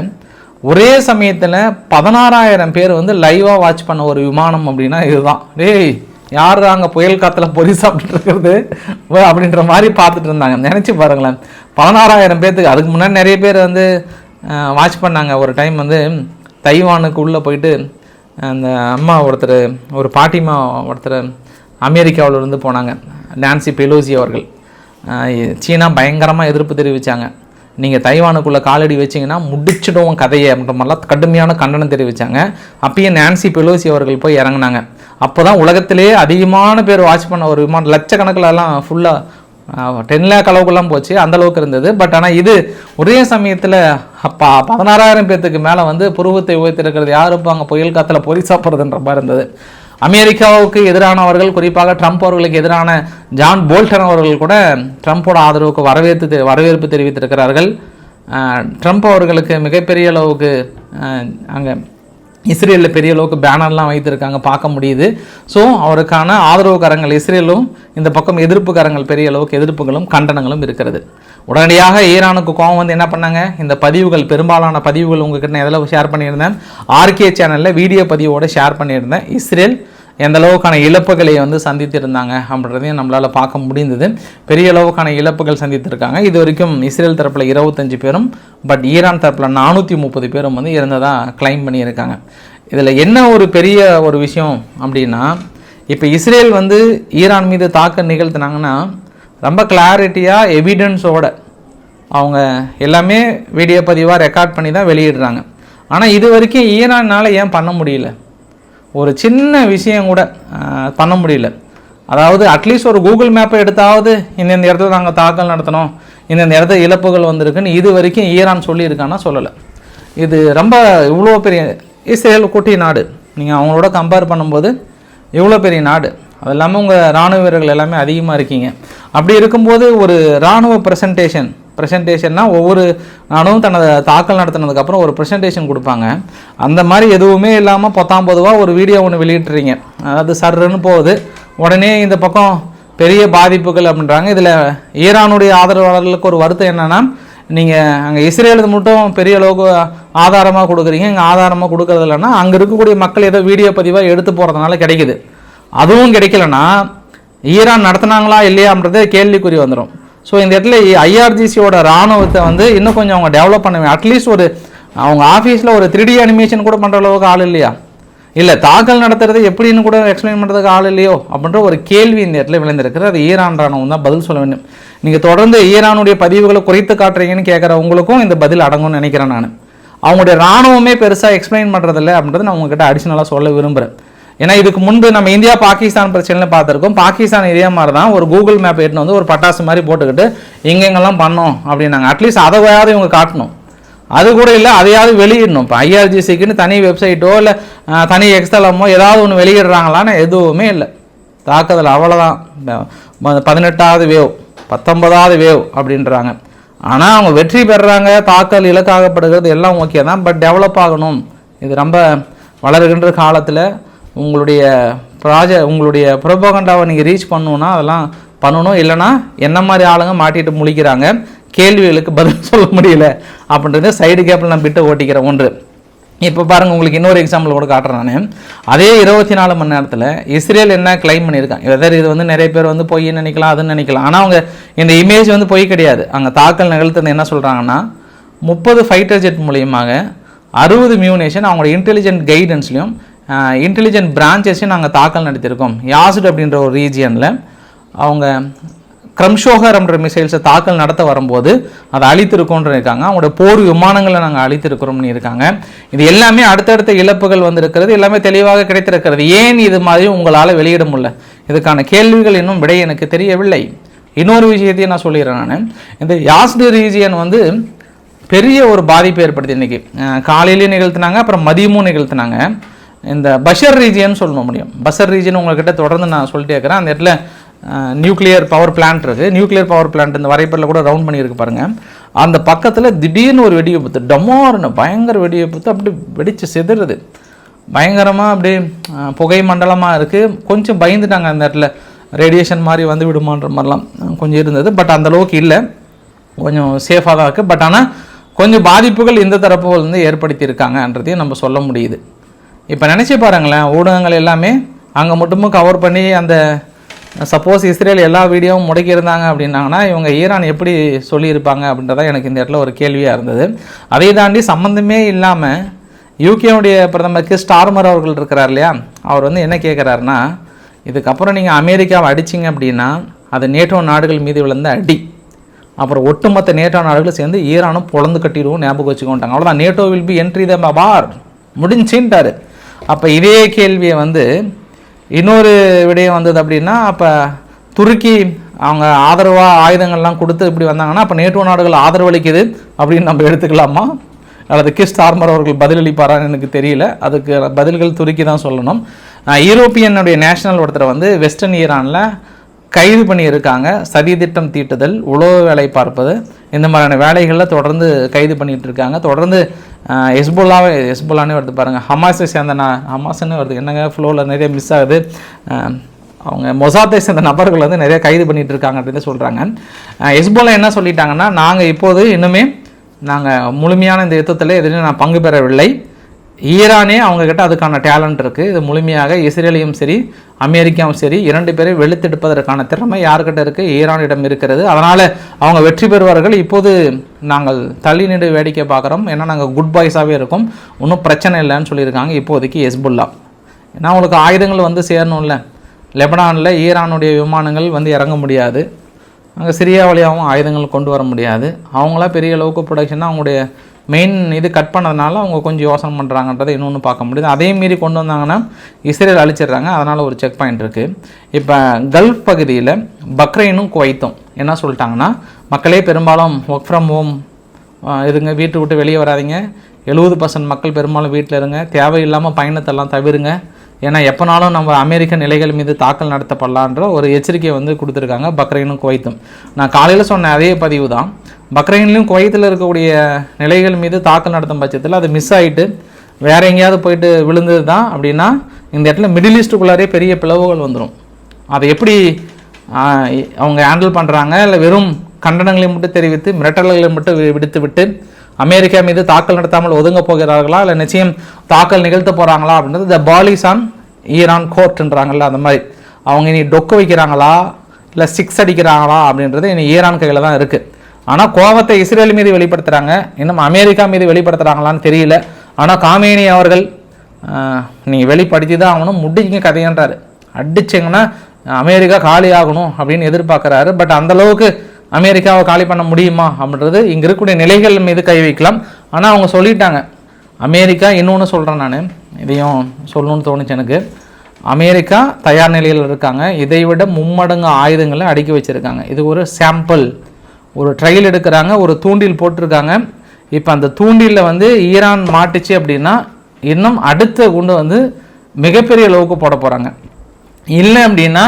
ஒரே சமயத்தில் 16,000 பேர் வந்து லைவாக வாட்ச் பண்ண ஒரு விமானம் அப்படின்னா இதுதான். டேய் யார் அங்கே புயல் காற்றுல பொறி சாப்பிட்டு இருக்கிறது அப்படின்ற மாதிரி பார்த்துட்டு இருந்தாங்க. நினச்சி பாருங்களேன், 16,000 பேர்த்துக்கு. அதுக்கு முன்னாடி நிறைய பேர் வந்து வாட்ச் பண்ணாங்க. ஒரு டைம் வந்து தைவானுக்கு உள்ளே போயிட்டு அந்த அம்மா ஒருத்தர், ஒரு பாட்டிமா ஒருத்தர் அமெரிக்காவிலிருந்து போனாங்க, நான்சி பெலோசி அவர்கள். சீனா பயங்கரமாக எதிர்ப்பு தெரிவித்தாங்க, நீங்கள் தைவானுக்குள்ளே காலடி வச்சிங்கன்னா முடிச்சிடுவோம் கதையை அப்படின்ற மாதிரிலாம் கடுமையான கண்டனம் தெரிவித்தாங்க. அப்பயே நான்சி பெலோசி அவர்கள் போய் இறங்கினாங்க. அப்போ தான் உலகத்திலே அதிகமான பேர் வாட்ச் பண்ண ஒரு விமானம், லட்சக்கணக்கிலலாம் ஃபுல்லாக 10 lakh அளவுக்குலாம் போச்சு, அந்தளவுக்கு இருந்தது. பட் ஆனால் இது ஒரே சமயத்தில் 16,000 பேர்த்துக்கு மேலே வந்து புருவத்தை உயர்த்திருக்கிறது யாரும் இப்போ அங்கே புயல் காற்றுல பொறி சாப்பிட்றதுன்ற மாதிரி இருந்தது. அமெரிக்காவுக்கு எதிரானவர்கள், குறிப்பாக ட்ரம்ப் அவர்களுக்கு எதிரான ஜான் போல்டன் அவர்கள் கூட ட்ரம்ப்போட ஆதரவுக்கு வரவேற்பு தெரிவித்திருக்கிறார்கள். ட்ரம்ப் அவர்களுக்கு மிகப்பெரிய அளவுக்கு அங்கே இஸ்ரேலில் பெரிய அளவுக்கு பேனர்லாம் வைத்திருக்காங்க, பார்க்க முடியுது. ஸோ அவருக்கான ஆதரவுக்காரங்கள் இஸ்ரேலும், இந்த பக்கம் எதிர்ப்புக்காரங்கள் பெரிய அளவுக்கு எதிர்ப்புகளும் கண்டனங்களும் இருக்கிறது. உடனடியாக ஈரானுக்கு கோவம் வந்து என்ன பண்ணாங்க, இந்த பதிவுகள், பெரும்பாலான பதிவுகள் உங்ககிட்ட நான் எதில் ஷேர் பண்ணியிருந்தேன், ஆர்கே சேனலில் வீடியோ பதிவோடு ஷேர் பண்ணியிருந்தேன். இஸ்ரேல் எந்த அளவுக்கான இழப்புகளை வந்து சந்தித்திருந்தாங்க அப்படின்றதையும் நம்மளால் பார்க்க முடிந்தது. பெரிய அளவுக்கான இழப்புகள் சந்தித்திருக்காங்க. இது வரைக்கும் இஸ்ரேல் தரப்பில் 25 பேரும், பட் ஈரான் தரப்பில் 430 பேரும் வந்து இருந்ததாக கிளைம் பண்ணியிருக்காங்க. இதில் என்ன ஒரு பெரிய ஒரு விஷயம் அப்படின்னா, இப்போ இஸ்ரேல் வந்து ஈரான் மீது தாக்க நிகழ்த்தினாங்கன்னா ரொம்ப கிளாரிட்டியாக எவிடன்ஸோட அவங்க எல்லாமே வீடியோ பதிவாக ரெக்கார்ட் பண்ணி தான் வெளியிடுறாங்க. ஆனால் இது வரைக்கும் ஈரானால் ஏன் பண்ண முடியல, ஒரு சின்ன விஷயம் கூட பண்ண முடியல. அதாவது அட்லீஸ்ட் ஒரு கூகுள் மேப்பை எடுத்தாவது இந்தந்த இடத்துல நாங்கள் தாக்கல் நடத்தினோம், இந்தந்த இடத்துல இழப்புகள் வந்திருக்குன்னு இது வரைக்கும் ஈரான் சொல்லியிருக்கான்னா சொல்லலை. இது ரொம்ப இவ்வளோ பெரிய இஸ்ரேல் குட்டி நாடு, நீங்கள் அவங்களோட கம்பேர் பண்ணும்போது இவ்வளோ பெரிய நாடு, அது இல்லாமல் உங்கள் இராணுவ வீரர்கள் எல்லாமே அதிகமாக இருக்கீங்க. அப்படி இருக்கும்போது ஒரு இராணுவ ப்ரெசன்டேஷன்னா ஒவ்வொரு நானும் தனது தாக்கல் நடத்தினதுக்கப்புறம் ஒரு ப்ரெசன்டேஷன் கொடுப்பாங்க. அந்த மாதிரி எதுவுமே இல்லாமல் பொதுவாக ஒரு வீடியோ ஒன்று வெளியிட்டுறீங்க, அதாவது சர்ன்னு போகுது, உடனே இந்த பக்கம் பெரிய பாதிப்புகள் அப்படின்றாங்க. இதில் ஈரானுடைய ஆதரவாளர்களுக்கு ஒரு வருத்தம் என்னென்னா, நீங்கள் அங்கே இஸ்ரேலுக்கு மட்டும் பெரிய அளவுக்கு ஆதாரமாக கொடுக்குறீங்க, இங்கே ஆதாரமாக கொடுக்கறது இல்லைன்னா அங்கே இருக்கக்கூடிய மக்கள் ஏதோ வீடியோ பதிவாக எடுத்து போகிறதுனால கிடைக்குது. அதுவும் கிடைக்கலன்னா ஈரான் நடத்தினாங்களா இல்லையான்றதே கேள்விக்குறி வந்துடும். ஸோ இந்த இடத்துல ஐஆர்ஜிசியோட இராணுவத்தை வந்து இன்னும் கொஞ்சம் அவங்க டெவலப் பண்ணுவேன். அட்லீஸ்ட் ஒரு அவங்க ஆஃபீஸில் ஒரு 3D அனிமேஷன் கூட பண்ணுற அளவுக்கு ஆள் இல்லையா? இல்லை தாக்கல் நடத்துறது எப்படின்னு கூட எக்ஸ்பிளைன் பண்ணுறதுக்கு ஆள் இல்லையோ அப்படின்ற ஒரு கேள்வி இந்த இடத்துல விளைந்திருக்கிறது. அது ஈரான் ராணுவம் தான் பதில் சொல்ல வேண்டும். நீங்கள் தொடர்ந்து ஈரானுடைய பதிவுகளை குறைத்து காட்டுறீங்கன்னு கேட்குற உங்களுக்கும் இந்த பதில் அடங்கும்னு நினைக்கிறேன். நான் அவங்களுடைய ராணுவமே பெருசாக எக்ஸ்பிளைன் பண்ணுறதில்ல அப்படின்றத நான் உங்ககிட்ட அடிஷ்னலாக சொல்ல விரும்புகிறேன். ஏன்னா இதுக்கு முன்பு நம்ம இந்தியா பாகிஸ்தான் பிரச்சனையில் பார்த்துருக்கோம். பாகிஸ்தான் இதே மாதிரி தான் ஒரு கூகுள் மேப் எடுத்துன்னு வந்து ஒரு பட்டாசு மாதிரி போட்டுக்கிட்டு எங்கெங்கெல்லாம் பண்ணோம் அப்படின்னாங்க. அட்லீஸ்ட் அதையாவது இவங்க காட்டணும். அது கூட இல்லை, அதையாவது வெளியிடணும். இப்போ IRGCக்குன்னு தனி வெப்சைட்டோ இல்லை தனி எக்ஸ்தலமோ ஏதாவது ஒன்று வெளியிடுறாங்களான்னு எதுவுமே இல்லை. தாக்குதல் அவ்வளோதான். 18வது வேவ் 19வது வேவ் அப்படின்றாங்க. ஆனால் அவங்க வெற்றி பெறுறாங்க, தாக்கல் இலக்காகப்படுகிறது, எல்லாம் ஓகே தான். பட் டெவலப் ஆகணும். இது ரொம்ப வளர்கின்ற காலத்தில் உங்களுடைய ப்ரொபகண்டாவை நீங்கள் ரீச் பண்ணணுன்னா அதெல்லாம் பண்ணணும். இல்லைனா என்ன மாதிரி ஆளுங்க மாட்டிட்டு முழிக்கிறாங்க, கேள்விகளுக்கு பதில் சொல்ல முடியல அப்படின்றத சைடு கேப்பில் நான் விட்டு ஓட்டிக்கிறேன். ஒன்று இப்போ பாருங்கள், உங்களுக்கு இன்னொரு எக்ஸாம்பிள் கூட காட்டுறேன். நான் அதே 24 மணி நேரத்தில் இஸ்ரேல் என்ன கிளைம் பண்ணியிருக்காங்க. வெதர் இது வந்து நிறைய பேர் வந்து பொய்ன்னு நினைக்கலாம், அதுன்னு நினைக்கலாம். ஆனால் அவங்க இந்த இமேஜ் வந்து பொய் கிடையாது. அங்கே தாக்கல் நிகழ்த்தது என்ன சொல்கிறாங்கன்னா 30 ஃபைட்டர் ஜெட் மூலியமாக 60 மியூனேஷன் அவங்களோட இன்டெலிஜென்ட் கைடன்ஸ்லையும் இன்டெலிஜென்ட் பிரான்ச்சஸையும் நாங்கள் தாக்கல் நடத்தியிருக்கோம். யாசிட் அப்படின்ற ஒரு ரீஜியனில் அவங்க கிரம்ஷோகர் என்ற மிசைல்ஸை தாக்கல் நடத்த வரும்போது அதை அழித்திருக்கோன்ற இருக்காங்க. அவங்களோட போர் விமானங்களை நாங்கள் அழித்திருக்கிறோம்னு இருக்காங்க. இது எல்லாமே அடுத்தடுத்த இழப்புகள் வந்திருக்கிறது, எல்லாமே தெளிவாக கிடைத்திருக்கிறது. ஏன் இது மாதிரி உங்களால் வெளியிட முடியல? இதுக்கான கேள்விகள் இன்னும் விடை எனக்கு தெரியவில்லை. இன்னொரு விஷயத்தையும் நான் சொல்லிடுறேன். நான் இந்த யாஸ்டு ரீஜியன் வந்து பெரிய ஒரு பாதிப்பு ஏற்படுத்தி இன்றைக்கி காலையிலேயே நிகழ்த்தினாங்க, அப்புறம் மதியமும் நிகழ்த்தினாங்க. இந்த பஷர் ரீஜியன் சொல்ல முடியும். பஷர் ரீஜியன் உங்கள்கிட்ட தொடர்ந்து நான் சொல்லிட்டே இருக்கிறேன். அந்த இடத்துல நியூக்ளியர் பவர் பிளான்ட் இருக்குது. நியூக்ளியர் பவர் பிளான்ட் இந்த வரைபடத்தில் கூட ரவுண்ட் பண்ணியிருக்கு பாருங்கள். அந்த பக்கத்தில் திடீர்னு ஒரு வெடி விபத்து, டமார்னு பயங்கர வெடி விபத்து, அப்படி வெடித்து செதுறுது பயங்கரமாக, அப்படி புகை மண்டலமாக இருக்குது. கொஞ்சம் பயந்துட்டாங்க அந்த இடத்துல, ரேடியேஷன் மாதிரி வந்து விடுமான்ற மாதிரிலாம் கொஞ்சம் இருந்தது. பட் அந்தளவுக்கு இல்லை, கொஞ்சம் சேஃபாக தான் இருக்குது. பட் ஆனால் கொஞ்சம் பாதிப்புகள் இந்த தரப்புகள் வந்து ஏற்படுத்தியிருக்காங்கன்றதையும் நம்ம சொல்ல முடியுது. இப்போ நினச்சி பாருங்களேன், ஊடகங்கள் எல்லாமே அங்கே மட்டும் கவர் பண்ணி அந்த சப்போஸ் இஸ்ரேல் எல்லா வீடியோவும் முடக்கியிருந்தாங்க அப்படின்னாங்கன்னா இவங்க ஈரான் எப்படி சொல்லியிருப்பாங்க அப்படின்றதான் எனக்கு இந்த இடத்துல ஒரு கேள்வியாக இருந்தது. அதை தாண்டி சம்மந்தமே இல்லாமல் யூகேவுடைய பிரதமர் ஸ்டார்மர் அவர்கள் இருக்கிறார் இல்லையா, அவர் வந்து என்ன கேட்குறாருன்னா, இதுக்கப்புறம் நீங்கள் அமெரிக்காவை அடிச்சிங்க அப்படின்னா அது நேட்டோ நாடுகள் மீது விழுந்த அடி, அப்புறம் ஒட்டுமொத்த நேட்டோ நாடுகளும் சேர்ந்து ஈரானும் பொழந்து கட்டிடுவோம், ஞாபகம் வச்சுக்கோட்டாங்க. அவ்வளோதான், நேட்டோ வில் பி என்ட்ரி த பார் முடிஞ்சின்ட்டார். அப்போ இதே கேள்வியை வந்து இன்னொரு விடயம் வந்தது அப்படின்னா, அப்போ துருக்கி அவங்க ஆதரவாக ஆயுதங்கள்லாம் கொடுத்து இப்படி வந்தாங்கன்னா அப்போ நேட்டோ நாடுகள் ஆதரவளிக்குது அப்படின்னு நம்ம எடுத்துக்கலாமா? அல்லது ஸ்டார்மர் அவர்கள் பதிலளிப்பாரான்னு எனக்கு தெரியல. அதுக்கு பதில்கள் துருக்கி தான் சொல்லணும். யூரோப்பியனுடைய நேஷனல் ஒருத்தரை வந்து வெஸ்டர்ன் ஈரானில் கைது பண்ணியிருக்காங்க. சதி திட்டம் தீட்டுதல், உளவு வேலை பார்ப்பது, இந்த மாதிரியான வேலைகளில் தொடர்ந்து கைது பண்ணிகிட்டு இருக்காங்க. தொடர்ந்து ஹெஸ்போலானே வருது பாருங்கள், ஹமாஸை சேர்ந்த ஹமாஸ்ன்னு வருது. என்னங்க ஃப்ளோவில் நிறைய மிஸ் ஆகுது. அவங்க மொசாத்தை சேர்ந்த நபர்கள் வந்து நிறைய கைது பண்ணிகிட்டு இருக்காங்க அப்படின்னு சொல்கிறாங்க. ஹெஸ்போலா என்ன சொல்லிட்டாங்கன்னா, நாங்கள் இப்போது இன்னுமே நாங்கள் முழுமையான இந்த யுத்தத்தில் எதுலையும் நான் பங்கு பெறவில்லை. ஈரானே அவங்கக்கிட்ட அதுக்கான டேலண்ட் இருக்குது. இது முழுமையாக இஸ்ரேலையும் சரி அமெரிக்காவும் சரி 2 பேரையும் வெளுத்தெடுப்பதற்கான திறமை யார்கிட்ட இருக்குது? ஈரானிடம் இருக்கிறது. அதனால் அவங்க வெற்றி பெறுவார்கள். இப்போது நாங்கள் தள்ளி நின்று வேடிக்கை பார்க்குறோம், ஏன்னா நாங்கள் குட் பாய்ஸாகவே இருக்கோம், ஒன்றும் பிரச்சனை இல்லைன்னு சொல்லியிருக்காங்க இப்போதைக்கு ஹெஸ்புல்லா. ஏன்னா அவங்களுக்கு ஆயுதங்கள் வந்து சேரணும்ல. லெபனானில் ஈரானுடைய விமானங்கள் வந்து இறங்க முடியாது, அங்கே சிரியா வழியாகவும் ஆயுதங்கள் கொண்டு வர முடியாது. அவங்களாம் பெரிய அளவுக்கு ப்ரொடக்ஷனாக அவங்களுடைய மெயின் இது கட் பண்ணதுனால அவங்க கொஞ்சம் யோசனை பண்ணுறாங்கன்றதை இன்னொன்று பார்க்க முடியுது. அதே மீறி கொண்டு வந்தாங்கன்னா இஸ்ரேல் அழிச்சிடுறாங்க. அதனால் ஒரு செக் பாயிண்ட் இருக்குது. இப்போ கல்ஃப் பகுதியில் பக்ரைனும் குவைத்தும் என்ன சொல்லிட்டாங்கன்னா, மக்களே பெரும்பாலும் ஒர்க் ஃப்ரம் ஹோம் இருங்க, வீட்டை விட்டு வெளியே வராதிங்க, 70% மக்கள் பெரும்பாலும் வீட்டில் இருங்க, தேவையில்லாமல் பயணத்தெல்லாம் தவிருங்க, ஏன்னா எப்போனாலும் நம்ம அமெரிக்க நிலைகள் மீது தாக்கல் நடத்தப்படலான்ற ஒரு எச்சரிக்கையை வந்து கொடுத்துருக்காங்க பக்ரைனும் குவைத்தும். நான் காலையில் சொன்ன அதே பதிவு தான். பக்ரைன்லையும் குவைத்தில் இருக்கக்கூடிய நிலைகள் மீது தாக்கல் நடத்தும் பட்சத்தில் அது மிஸ் ஆகிட்டு வேறு எங்கேயாவது போயிட்டு விழுந்தது தான் அப்படின்னா இந்த இடத்துல மிடில் ஈஸ்ட்டுக்குள்ளாரே பெரிய பிளவுகள் வந்துடும். அதை எப்படி அவங்க ஹேண்டில் பண்ணுறாங்க, இல்லை வெறும் கண்டனங்களை மட்டும் தெரிவித்து மிரட்டல்களை மட்டும் விடுத்து விட்டு அமெரிக்கா மீது தாக்கல் நடத்தாமல் ஒதுங்க போகிறார்களா, இல்லை நிச்சயம் தாக்கல் நிகழ்த்த போகிறாங்களா அப்படின்றது த பாலிஸ் ஆன் ஈரான் கோர்ட்ன்றாங்கல்ல, அந்த மாதிரி அவங்க இனி டொக்க வைக்கிறாங்களா இல்லை 6 அடிக்கிறாங்களா அப்படின்றது இனி ஈரான் கையில் தான் இருக்குது. ஆனால் கோபத்தை இஸ்ரேல் மீது வெளிப்படுத்துகிறாங்க, இன்னும் அமெரிக்கா மீது வெளிப்படுத்துகிறாங்களான்னு தெரியல. ஆனால் காமேனி அவர்கள் நீங்கள் வெளிப்படுத்தி தான் ஆகணும், முடிஞ்சிங்க கதையன்றாரு. அடிச்சிங்கன்னா அமெரிக்கா காலி ஆகணும் அப்படின்னு எதிர்பார்க்குறாரு. பட் அந்தளவுக்கு அமெரிக்காவை காலி பண்ண முடியுமா அப்படின்றது இங்கே இருக்கக்கூடிய நிலைகள் மீது கை வைக்கலாம். ஆனால் அவங்க சொல்லிட்டாங்க அமெரிக்கா. இன்னொன்று சொல்கிறேன், நான் இதையும் சொல்லணும்னு தோணுச்சு எனக்கு. அமெரிக்கா தயார் நிலையில் இருக்காங்க, இதை விட மும்மடங்கு ஆயுதங்களை அடுக்கி வச்சுருக்காங்க. இது ஒரு சாம்பிள், ஒரு ட்ரையல் எடுக்கிறாங்க, ஒரு தூண்டில் போட்டிருக்காங்க. இப்போ அந்த தூண்டிலில் வந்து ஈரான் மாட்டுச்சு அப்படின்னா இன்னும் அடுத்த குண்டு வந்து மிகப்பெரிய அளவுக்கு போட போகிறாங்க. இல்லை அப்படின்னா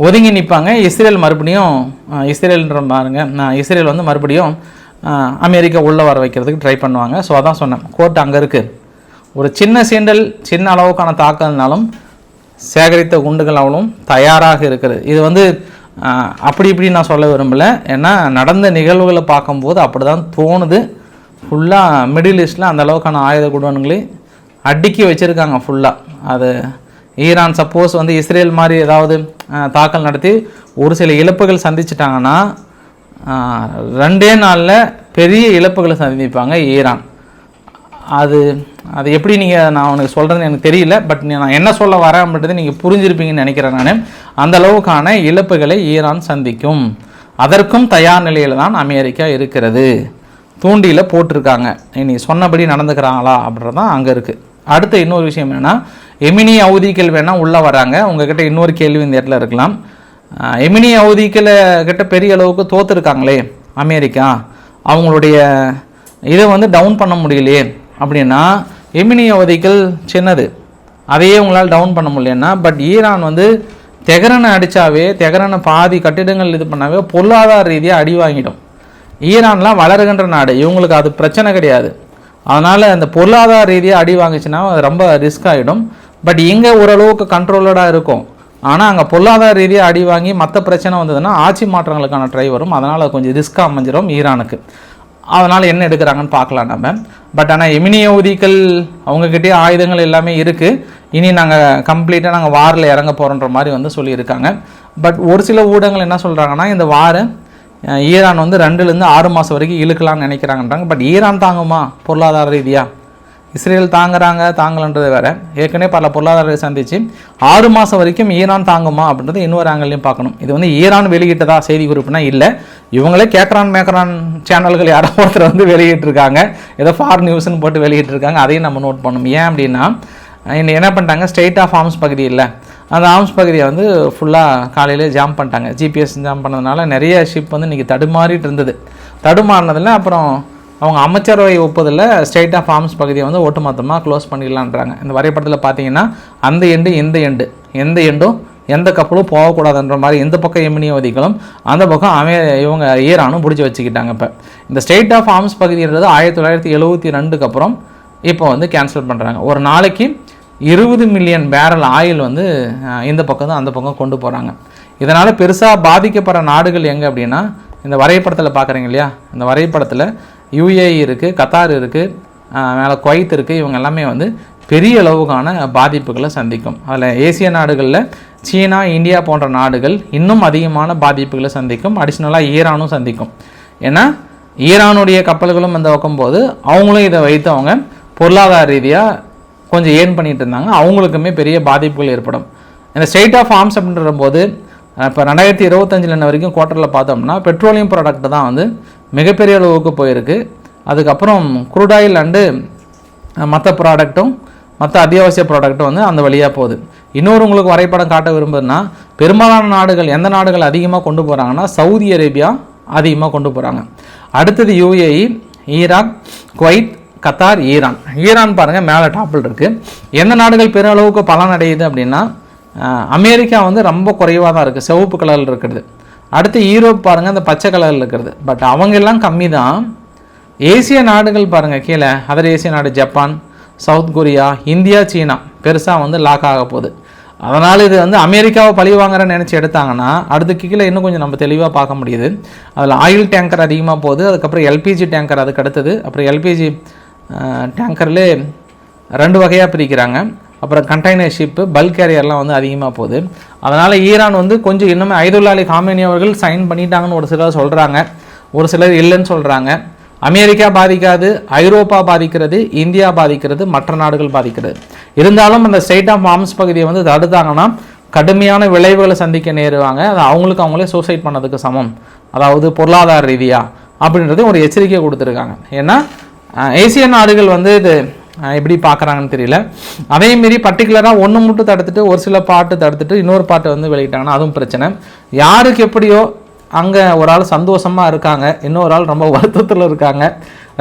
ஒதுங்கி நிற்பாங்க. இஸ்ரேல் மறுபடியும் இஸ்ரேல்ன்ற பாருங்க, இஸ்ரேல் வந்து மறுபடியும் அமெரிக்கா உள்ளே வர வைக்கிறதுக்கு ட்ரை பண்ணுவாங்க. ஸோ அதான் சொன்னேன், கோர்ட் அங்கே இருக்குது. ஒரு சின்ன சீண்டல், சின்ன அளவுக்கான தாக்கல்னாலும் சேகரித்த குண்டுகள் அவளும் தயாராக இருக்குது. இது வந்து அப்படி இப்படி நான் சொல்ல விரும்பலை, ஏன்னா நடந்த நிகழ்வுகளை பார்க்கும்போது அப்படி தான் தோணுது. ஃபுல்லாக மிடில் ஈஸ்டில் அந்த அளவுக்கான ஆயுத குடோன்களை அடுக்கி வச்சுருக்காங்க ஃபுல்லாக. அது ஈரான் சப்போஸ் வந்து இஸ்ரேல் மாதிரி ஏதாவது தாக்கல் நடத்தி ஒரு சில இழப்புகள் சந்திச்சிட்டாங்கன்னா 2 நாளில் பெரிய இழப்புகளை சந்திப்பாங்க ஈரான். அது எப்படி நான் உனக்கு சொல்கிறேன்னு எனக்கு தெரியல. பட் நான் என்ன சொல்ல வரேன் அப்படின்றது நீங்கள் புரிஞ்சிருப்பீங்கன்னு நினைக்கிறேன். நான் அந்த அளவுக்கான இழப்புகளை ஈரான் சந்திக்கும். அதற்கும் தயார் நிலையில் தான் அமெரிக்கா இருக்கிறது. தூண்டியில் போட்டிருக்காங்க. நீ சொன்னபடி நடந்துக்கிறாங்களா அப்படின்றது தான் அங்கே இருக்குது. அடுத்த இன்னொரு விஷயம் என்னென்னா, எமினி ஹவுதிகள் வேணால் உள்ளே வராங்க. உங்ககிட்ட இன்னொரு கேள்வி இந்த இடத்துல இருக்கலாம். எமினி ஹவுதிகளை கிட்ட பெரிய அளவுக்கு தோற்றுருக்காங்களே அமெரிக்கா, அவங்களுடைய இதை வந்து டவுன் பண்ண முடியலையே அப்படின்னா, எமினி ஹவுதிகள் சின்னது, அதையே உங்களால் டவுன் பண்ண முடியலன்னா, பட் ஈரான் வந்து தெஹ்ரானை அடித்தாவே, தெஹ்ரானை பாதி கட்டிடங்கள் இது பண்ணாவே பொருளாதார ரீதியாக அடி வாங்கிடும். ஈரான்லாம் வளருகின்ற நாடு, இவங்களுக்கு அது பிரச்சனை கிடையாது. அதனால் அந்த பொருளாதார ரீதியாக அடி வாங்கிச்சுன்னா அது ரொம்ப ரிஸ்க் ஆகிடும். பட் இங்கே ஓரளவுக்கு கண்ட்ரோலடாக இருக்கும். ஆனால் அங்கே பொருளாதார ரீதியாக அடி வாங்கி மற்ற பிரச்சனை வந்ததுன்னா ஆட்சி மாற்றங்களுக்கான ட்ரை வரும். அதனால் அது கொஞ்சம் ரிஸ்க்காக அமைஞ்சிடும் ஈரானுக்கு. அதனால் என்ன எடுக்கிறாங்கன்னு பார்க்கலாம் நம்ம. பட் ஆனால் எமினி ஹவுதிகள் அவங்கக்கிட்டே ஆயுதங்கள் எல்லாமே இருக்குது. இனி நாங்கள் கம்ப்ளீட்டாக நாங்கள் வாரில் இறங்க போகிறோன்ற மாதிரி வந்து சொல்லியிருக்காங்க. பட் ஒரு சில ஊடகங்கள் என்ன சொல்கிறாங்கன்னா, இந்த வாரை ஈரான் வந்து 2லேருந்து 6 மாதம் வரைக்கும் இழுக்கலாம்னு நினைக்கிறாங்கன்றாங்க. பட் ஈரான் தாங்குமா பொருளாதார ரீதியாக? இஸ்ரேல் தாங்கலன்றது வேறு. ஏற்கனவே பல பொருளாதார சந்திச்சு 6 மாதம் வரைக்கும் ஈரான் தாங்குமா அப்படின்றது இன்னொரு ஆங்கிலையும் பார்க்கணும். இது வந்து ஈரான் வெளியிட்டதா செய்தி குறிப்புனா இல்லை, இவங்களே கேட்குறான் மேக்ரான் சேனல்கள் யாரோ ஒருத்தர் வந்து வெளியிட்டிருக்காங்க. ஏதோ ஃபார் நியூஸ்ன்னு போட்டு வெளியிட்டிருக்காங்க. அதையும் நம்ம நோட் பண்ணணும். ஏன் அப்படின்னா, இன்னும் என்ன பண்ணிட்டாங்க, ஸ்ட்ரெயிட் ஆஃப் ஆர்ம்ஸ் பகுதி இல்லை, அந்த ஆர்ம்ஸ் பகுதியை வந்து ஃபுல்லாக காலையிலே ஜாம் பண்ணிட்டாங்க. ஜிபிஎஸ் ஜாம் பண்ணதுனால நிறைய ஷிப் வந்து இன்றைக்கி தடுமாறிட்டு இருந்தது. தடுமாறினதில் அப்புறம் அவங்க அமைச்சரவை ஒப்புதலில் ஸ்ட்ரெயிட் ஆஃப் ஆர்ம்ஸ் பகுதியை வந்து ஒட்டுமொத்தமாக க்ளோஸ் பண்ணிடலான்றாங்க. இந்த வரைபடத்தில் பார்த்தீங்கன்னா அந்த எந்த எண்டும் எந்த கப்பலும் போகக்கூடாதுன்ற மாதிரி இந்த பக்கம் எமினி ஹவுதிகளும் அந்த பக்கம் இவங்க ஈரானும் பிடிச்சி வச்சுக்கிட்டாங்க. இந்த ஸ்ட்ரெயிட் ஆஃப் ஆர்ம்ஸ் பகுதின்றது 1972 அப்புறம் இப்போ வந்து கேன்சல் பண்ணுறாங்க. ஒரு நாளைக்கு 20 மில்லியன் பேரல் ஆயில் வந்து இந்த பக்கம் தான் அந்த பக்கம் கொண்டு போகிறாங்க. இதனால் பெருசாக பாதிக்கப்படுற நாடுகள் எங்கே அப்படின்னா, இந்த வரைபடத்தில் பார்க்குறீங்க இல்லையா, இந்த வரைபடத்தில் யுஏஇ இருக்குது, கத்தார் இருக்குது, மேலே குவைத் இருக்குது. இவங்க எல்லாமே வந்து பெரிய அளவுக்கான பாதிப்புகளை சந்திக்கும். அதில் ஏசிய நாடுகளில் சீனா, இந்தியா போன்ற நாடுகள் இன்னும் அதிகமான பாதிப்புகளை சந்திக்கும். அடிஷ்னலாக ஈரானும் சந்திக்கும். ஏன்னா ஈரானுடைய கப்பல்களும் இந்த வைக்கும்போது அவங்களும் இதை வைத்து அவங்க பொருளாதார ரீதியாக கொஞ்சம் ஏர்ன் பண்ணிட்டு இருந்தாங்க. அவங்களுக்குமே பெரிய பாதிப்புகள் ஏற்படும். இந்த ஸ்ட்ரெயிட் ஆஃப் ஆர்ம்ஸ் அப்படின்ற போது இப்போ 2025 வரைக்கும் குவார்ட்டரில் பார்த்தோம்னா பெட்ரோலியம் ப்ராடக்ட் தான் வந்து மிகப்பெரிய அளவுக்கு போயிருக்கு. அதுக்கப்புறம் க்ரூட் ஆயில் அண்டு மற்ற ப்ராடக்ட்டும் மற்ற அத்தியாவசிய ப்ராடக்ட்டும் வந்து அந்த வழியாக போகுது. இன்னொரு உங்களுக்கு வரைபடம் காட்ட விரும்புதுன்னா, பெரும்பாலான நாடுகள் எந்த நாடுகள் அதிகமாக கொண்டு போகிறாங்கன்னா, சவுதி அரேபியா அதிகமாக கொண்டு போகிறாங்க. அடுத்தது UAE, Iraq, Kuwait, Qatar, Iran பாருங்கள் மேலே டாப்பில் இருக்குது. எந்த நாடுகள் பெரிய அளவுக்கு பலன் அடையுது அப்படின்னா, அமெரிக்கா வந்து ரொம்ப குறைவாக தான் இருக்குது, சிவப்பு கலரில் இருக்கிறது. அடுத்து யூரோப் பாருங்கள், அந்த பச்சை கலரில் இருக்கிறது. பட் அவங்க எல்லாம் கம்மி தான். ஏசிய நாடுகள் பாருங்கள் கீழே, அதர் ஏசிய நாடு ஜப்பான், சவுத் கொரியா, இந்தியா, சீனா பெருசாக வந்து லாக் ஆக போகுது. அதனால் இது வந்து அமெரிக்காவை பழி வாங்குறேன்னு நினச்சி எடுத்தாங்கன்னா அடுத்த கீழே இன்னும் கொஞ்சம் நம்ம தெளிவாக பார்க்க முடியுது. அதில் ஆயில் டேங்கர் அதிகமாக போகுது, அதுக்கப்புறம் எல்பிஜி டேங்கர் அதுக்கு அடுத்தது. அப்புறம் எல்பிஜி டேங்கர்லே 2 வகையாக பிரிக்கிறாங்க. அப்புறம் கண்டெய்னர் ஷிப்பு, பல்க் கேரியர்லாம் வந்து அதிகமாக போகுது. அதனால் ஈரான் வந்து கொஞ்சம் இன்னுமே ஐதுல்லா அலி காமேனி அவர்கள் சைன் பண்ணிட்டாங்கன்னு ஒரு சிலர் சொல்கிறாங்க, ஒரு சிலர் இல்லைன்னு சொல்கிறாங்க. அமெரிக்கா பாதிக்காது, ஐரோப்பா பாதிக்கிறது, இந்தியா பாதிக்கிறது, மற்ற நாடுகள் பாதிக்கிறது. இருந்தாலும் அந்த ஸ்ட்ரெயிட் ஆஃப் ஹார்மஸ் பகுதியை வந்து தடுத்தாங்கன்னா கடுமையான விளைவுகளை சந்திக்க நேருவாங்க. அது அவங்களுக்கு அவங்களே சூசைட் பண்ணதுக்கு சமம், அதாவது பொருளாதார ரீதியாக அப்படின்றது ஒரு எச்சரிக்கை கொடுத்துருக்காங்க. ஏன்னா ஏசியன் நாடுகள் வந்து இது எப்படி பார்க்குறாங்கன்னு தெரியல. அதேமாரி பர்டிகுலராக ஒன்று மட்டும் தடுத்துட்டு ஒரு சில பாட்டு தடுத்துட்டு இன்னொரு பாட்டை வந்து வெளியிட்டாங்கன்னா அதுவும் பிரச்சனை. யாருக்கு எப்படியோ அங்கே ஒரு ஆள் சந்தோஷமாக இருக்காங்க, இன்னொரு ஆள் ரொம்ப வருத்தத்தில் இருக்காங்க.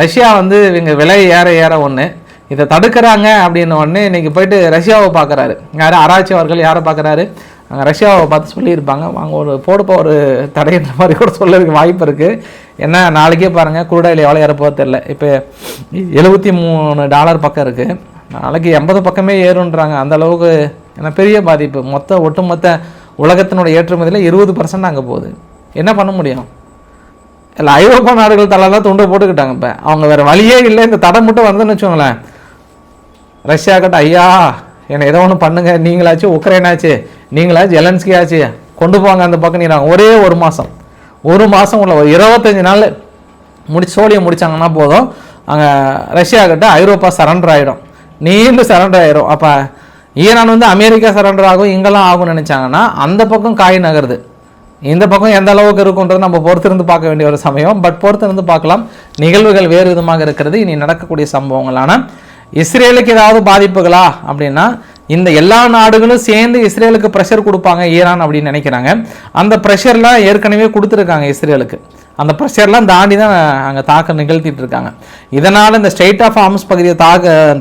ரஷ்யா வந்து இவங்க விலை ஏற ஒன்று இதை தடுக்கிறாங்க அப்படின்னு ஒன்று இன்றைக்கி போயிட்டு ரஷ்யாவை பார்க்குறாரு. யார் ஆராய்ச்சி அவர்கள் யாரை பார்க்குறாரு, அங்கே ரஷ்யாவை பார்த்து சொல்லியிருப்பாங்க, வாங்க ஒரு போடுப்போ ஒரு தடைன்ற மாதிரி கூட சொல்லறதுக்கு வாய்ப்பு இருக்குது. ஏன்னா நாளைக்கே பாருங்கள் குரூடாயில் எவ்வளோ ஏறப்போ தெரில. இப்போ $73 பக்கம் இருக்குது, நாளைக்கு 80 பக்கமே ஏறுன்றாங்க. அந்த அளவுக்கு ஏன்னா பெரிய பாதிப்பு. ஒட்டுமொத்த உலகத்தினுடைய ஏற்றுமதியில் 20% அங்கே போகுது. என்ன பண்ண முடியும்? இல்லை ஐரோப்பா நாடுகள் தலைலாம் துண்டை போட்டுக்கிட்டாங்க. இப்போ அவங்க வேறு வழியே இல்லை. இந்த தடை மட்டும் வந்ததுன்னு வச்சுக்கோங்களேன், ரஷ்யா கிட்ட ஐயா என்னை ஏதோ ஒன்று பண்ணுங்க, நீங்களாச்சு உக்ரைனாச்சு, நீங்களாச்சு ஜெலன்ஸ்கி ஆச்சு, கொண்டு போவாங்க அந்த பக்கம் நீங்க. ஒரே ஒரு மாதம் உள்ள ஒரு 25 நாள் சோழியை முடிச்சாங்கன்னா போதும், அங்கே ரஷ்யா கிட்ட ஐரோப்பா சரண்டர் ஆகிடும், நீண்டு சரண்டர் ஆகிடும். அப்போ ஈரான் வந்து அமெரிக்கா சரண்டர் ஆகும் இங்கெல்லாம் ஆகும்னு நினச்சாங்கன்னா அந்த பக்கம் காய் நகருது. இந்த பக்கம் எந்த அளவுக்கு இருக்குன்றது நம்ம பொறுத்திருந்து பார்க்க வேண்டிய ஒரு சமயம். பட் பொறுத்திருந்து பார்க்கலாம். நிகழ்வுகள் வேறு விதமாக இருக்கிறது. இனி நடக்கக்கூடிய சம்பவங்களான இஸ்ரேலுக்கு ஏதாவது பாதிப்புகளா அப்படின்னா இந்த எல்லா நாடுகளும் சேர்ந்து இஸ்ரேலுக்கு ப்ரெஷர் கொடுப்பாங்க ஈரான் அப்படின்னு நினைக்கிறாங்க. அந்த ப்ரெஷர்லாம் ஏற்கனவே கொடுத்துருக்காங்க இஸ்ரேலுக்கு. அந்த ப்ரெஷர்லாம் தாண்டி தான் அங்கே தாக்க நிகழ்த்திட்டு இருக்காங்க. இதனால் இந்த ஸ்ட்ரெயிட் ஆஃப் ஹார்மஸ் பகுதியை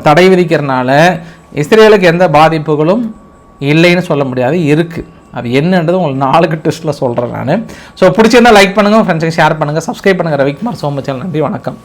தடை விதிக்கிறதுனால இஸ்ரேலுக்கு எந்த பாதிப்புகளும் இல்லைன்னு சொல்ல முடியாது, இருக்குது. அது என்னன்றது உங்களுக்கு 4 டெஸ்ட்டில் சொல்கிறேன் நான். ஸோ பிடிச்சிருந்தால் லைக் பண்ணுங்கள், ஃப்ரெண்ட்ஸுக்கு ஷேர் பண்ணுங்கள், சப்ஸ்கிரைப் பண்ணுங்கள். ரவிக்குமார் சோமச்சல். நன்றி, வணக்கம்.